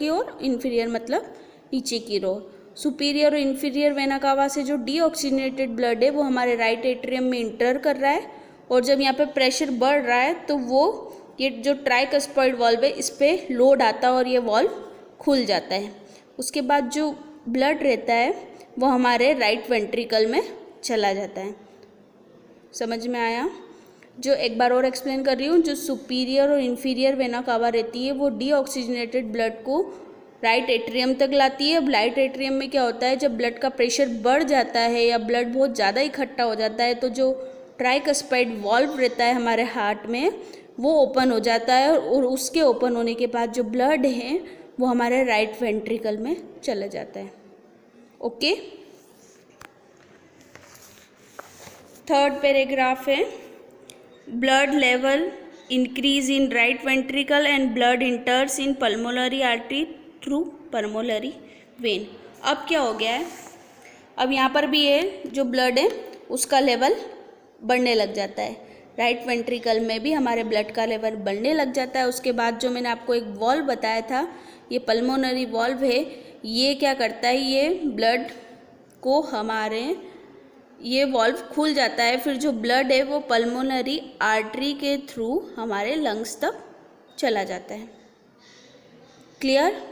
की ओर, इन्फीरियर मतलब नीचे की ओर। सुपीरियर और इन्फीरियर वेना कावा से जो डीऑक्सीजनेटेड ब्लड है वो हमारे राइट एट्रियम में इंटर कर रहा है, और जब यहाँ पे प्रेशर बढ़ रहा है तो वो ये जो ट्राइकस्पॉइड वाल्व है इस पे लोड आता है और ये वाल्व खुल जाता है। उसके बाद जो ब्लड रहता है वो हमारे राइट वेंट्रिकल में चला जाता है। समझ में आया? जो एक बार और एक्सप्लेन कर रही हूँ, जो सुपीरियर और इन्फीरियर वेना कावा रहती है वो डीऑक्सीजनेटेड ब्लड को राइट एट्रियम तक लाती है। अब राइट एट्रियम में क्या होता है, जब ब्लड का प्रेशर बढ़ जाता है या ब्लड बहुत ज़्यादा इकट्ठा हो जाता है तो जो ट्राइकस्पाइड वाल्व रहता है हमारे हार्ट में वो ओपन हो जाता है, और उसके ओपन होने के बाद जो ब्लड है वो हमारे राइट वेंट्रिकल में चला जाता है। ओके, थर्ड पैराग्राफ है, blood level increase in right ventricle and blood इंटर्स in pulmonary artery through pulmonary vein. अब क्या हो गया है, अब यहाँ पर भी है जो ब्लड है उसका लेवल बढ़ने लग जाता है। राइट वेंट्रिकल में भी हमारे ब्लड का लेवल बढ़ने लग जाता है। उसके बाद जो मैंने आपको एक वॉल्व बताया था, ये पल्मोनरी वॉल्व है, ये क्या करता है, ये ब्लड को हमारे ये वॉल्व खुल जाता है, फिर जो ब्लड है वो पल्मोनरी आर्टरी के थ्रू हमारे लंग्स तक चला जाता है। क्लियर?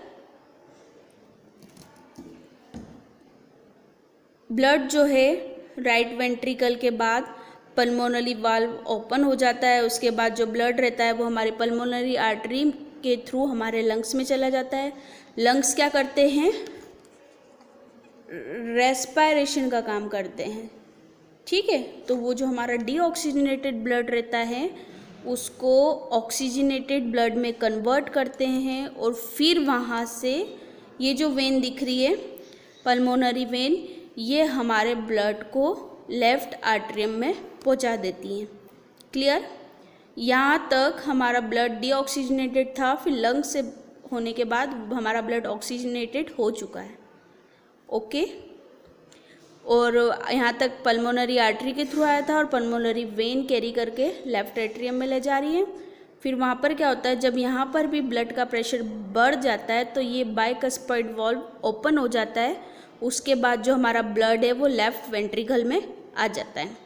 ब्लड जो है राइट वेंट्रिकल के बाद पल्मोनरी वाल्व ओपन हो जाता है। उसके बाद जो ब्लड रहता है वो हमारे पल्मोनरी आर्टरी के थ्रू हमारे लंग्स में चला जाता है। लंग्स क्या करते हैं, रेस्पिरेशन का काम करते हैं। ठीक है, तो वो जो हमारा डीऑक्सीजनेटेड ब्लड रहता है उसको ऑक्सीजनेटेड ब्लड में कन्वर्ट करते हैं, और फिर वहाँ से ये जो वेन दिख रही है पल्मोनरी वेन, ये हमारे ब्लड को लेफ्ट आर्टरियम में पहुंचा देती हैं। क्लियर? यहाँ तक हमारा ब्लड डीऑक्सीजनेटेड था, फिर लंग से होने के बाद हमारा ब्लड ऑक्सीजनेटेड हो चुका है। ओके, और यहाँ तक पल्मोनरी आर्टरी के थ्रू आया था और पल्मोनरी वेन कैरी करके लेफ्ट एट्रियम में ले जा रही है। फिर वहाँ पर क्या होता है, जब यहाँ पर भी ब्लड का प्रेशर बढ़ जाता है तो ये बाइकस्पाइड वाल्व ओपन हो जाता है। उसके बाद जो हमारा ब्लड है वो लेफ्ट वेंट्रिकल में आ जाता है।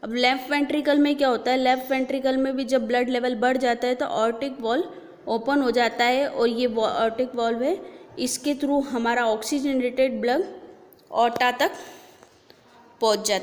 अब लेफ्ट वेंट्रिकल में क्या होता है, लेफ्ट वेंट्रिकल में भी जब ब्लड लेवल बढ़ जाता है तो ऑर्टिक वाल्व ओपन हो जाता है, और ये ऑर्टिक वाल्व है इसके थ्रू हमारा ऑक्सीजनेटेड ब्लड ऑर्टा तक पहुंच जाता है।